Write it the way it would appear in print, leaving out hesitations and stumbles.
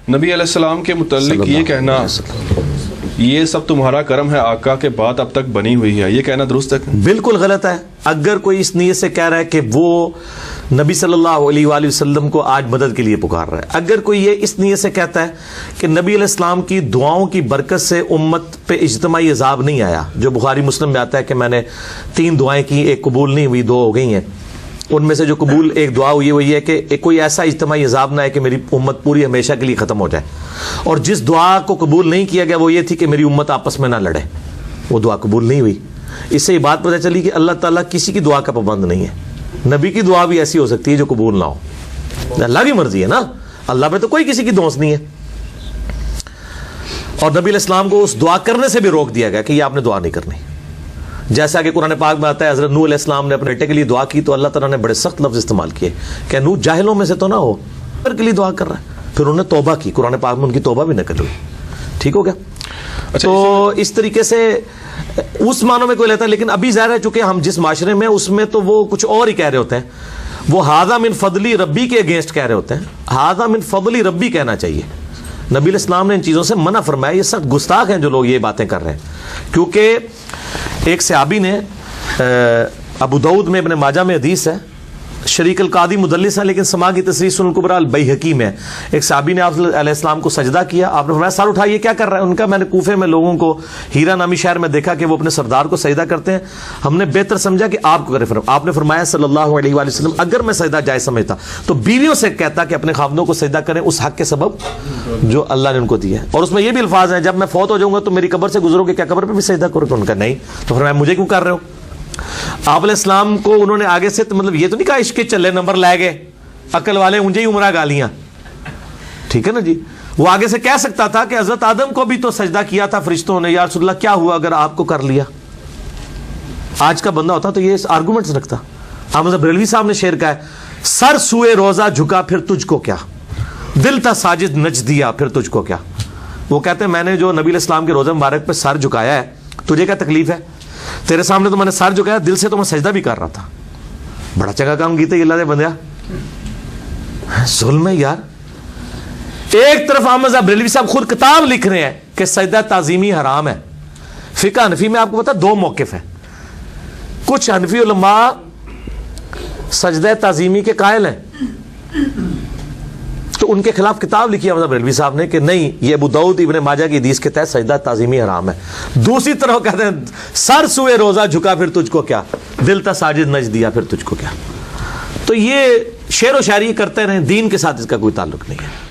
नबी अलैहिस्सलाम के मुतल्लिक ये कहना, ये सब तुम्हारा करम है, आका के बाद अब तक बनी हुई है, ये कहना दुरुस्त है? बिल्कुल गलत है। अगर कोई इस नीयत से कह रहा है कि वो नबी सल्लल्लाहु अलैहि वसल्लम को आज मदद के लिए पुकार रहा है, अगर कोई ये इस नीयत से कहता है कि नबी अलैहिस्सलाम की दुआओं की बरकत से उम्मत पे इज्तिमाई अजाब नहीं आया, जो बुखारी मुस्लिम में आता है कि मैंने 3 दुआएं की, एक कबूल नहीं हुई, 2 हो गई हैं, उनमें से जो कबूल एक दुआ हुई वही है कि कोई ऐसा इज्तिमाई अजाब ना है कि मेरी उम्मत पूरी हमेशा के लिए ख़त्म हो जाए। और जिस दुआ को कबूल नहीं किया गया वो ये थी कि मेरी उम्मत आपस में ना लड़े, वो दुआ कबूल नहीं हुई। इससे ये बात पता चली कि अल्लाह ताला किसी की दुआ का पाबंद नहीं है। नबी की दुआ भी ऐसी हो सकती है जो कबूल ना हो, अल्लाह की मर्जी है ना, अल्लाह पे तो कोई किसी की दोस्त नहीं है। और नबी अलैहिस्सलाम को उस दुआ करने से भी रोक दिया गया कि ये आपने दुआ नहीं करनी। जैसा कि कुरान पाक में आता है, हज़रत नूह अलैहिस्सलाम ने अपने बेटे के लिए दुआ की तो अल्लाह ताला ने बड़े सख्त लफ्ज़ इस्तेमाल किए कि नूह जाहिलों में से तो ना हो, के लिए दुआ कर रहा है। फिर उन्होंने तौबा की, कुरान पाक में उनकी तौबा भी न करी। ठीक हो गया? अच्छा, तो इस तरीके से उस मानों में कोई लेता है, लेकिन अभी ज़ाहिर है चूंकि हम जिस माशरे में उसमें तो वो कुछ और ही कह रहे होते हैं, वो हादा मिन फदली रब्बी के अगेंस्ट कह रहे होते हैं। हादा मिन फदली रब्बी कहना चाहिए। नबी अलैहिस्सलाम ने इन चीज़ों से मना फरमाया। ये सख्त गुस्ताख हैं जो लोग ये बातें कर रहे हैं, क्योंकि एक सहाबी ने, अबू दाऊद में, इब्न माजा में हदीस है, शरीक अल-कादी मुदल्लिस है लेकिन समा की तसरीह सुनन कुबरा अल-बैहकी में, एक सहाबी ने आप अलैहिस्सलाम को सजदा किया, आपने फरमाया सर उठाइए, क्या कर रहा है? उनका मैंने कूफे में लोगों को, हीरा नामी शहर में देखा कि वो अपने सरदार को सजदा करते हैं, हमने बेहतर समझा कि आपको करें। आपने फरमाया सल्लल्लाहु अलैहि वसल्लम, अगर मैं सजदा जायज़ समझता तो बीवियों से कहता कि अपने खामदों को सजदा करें उस हक के सबब जो अल्लाह ने उनको दिया है। और उसमें यह भी अल्फाज हैं, जब मैं फौत हो जाऊंगा तो मेरी कब्र से गुजरोगे, क्या कब्र पर भी सजदा करोगे? उनका नहीं। तो फरमाया मुझे क्यों कर रहे हो? आप अलैहिस्सलाम को उन्होंने आगे से, तो मतलब ये तो नहीं कहा इश्क चले नंबर ला गए, अकल वाले ऊंचे ही उमरा गालियां, ठीक है ना जी। वो आगे से कह सकता था कि हजरत आदम को भी तो सजदा किया था फरिश्तों ने, या रसूलुल्लाह क्या हुआ अगर आपको कर लिया? आज का बंदा होता तो ये आर्गूमेंट्स रखता। अहमद बरेलवी साहब ने शेर कहा है, सर सुए रोजा झुका फिर तुझको क्या, दिल था साजिद नच दिया फिर तुझको क्या। वो कहते हैं मैंने जो नबी अलैहिस्सलाम के रोजा मुबारक पे सर झुकाया है, तुझे क्या तकलीफ है? तेरे सामने तो मैंने सर झुकाया, दिल से तो मैं सजदा भी कर रहा था। बड़ा चंगा काम कीता अल्लाह दे बंदिया, जुल्म है यार। एक तरफ अहमद बरेलवी साहब खुद किताब लिख रहे हैं कि सजदा ताजीमी हराम है। फिका हनफी में आपको पता 2 मौकिफ है। कुछ हनफी उलमा सजदा ताजीमी के कायल हैं, तो उनके खिलाफ किताब लिखी अहमद बरेलवी साहब ने कि नहीं, ये अबू दाऊद इब्न माजा की हदीस के तहत सजदा ताजीमी हराम है। दूसरी तरफ कहते हैं सर सुए रोजा झुका फिर तुझको क्या, दिल था साजिद नच दिया फिर तुझको क्या। तो ये शेर व शायरी करते रहे, दीन के साथ इसका कोई ताल्लुक नहीं है।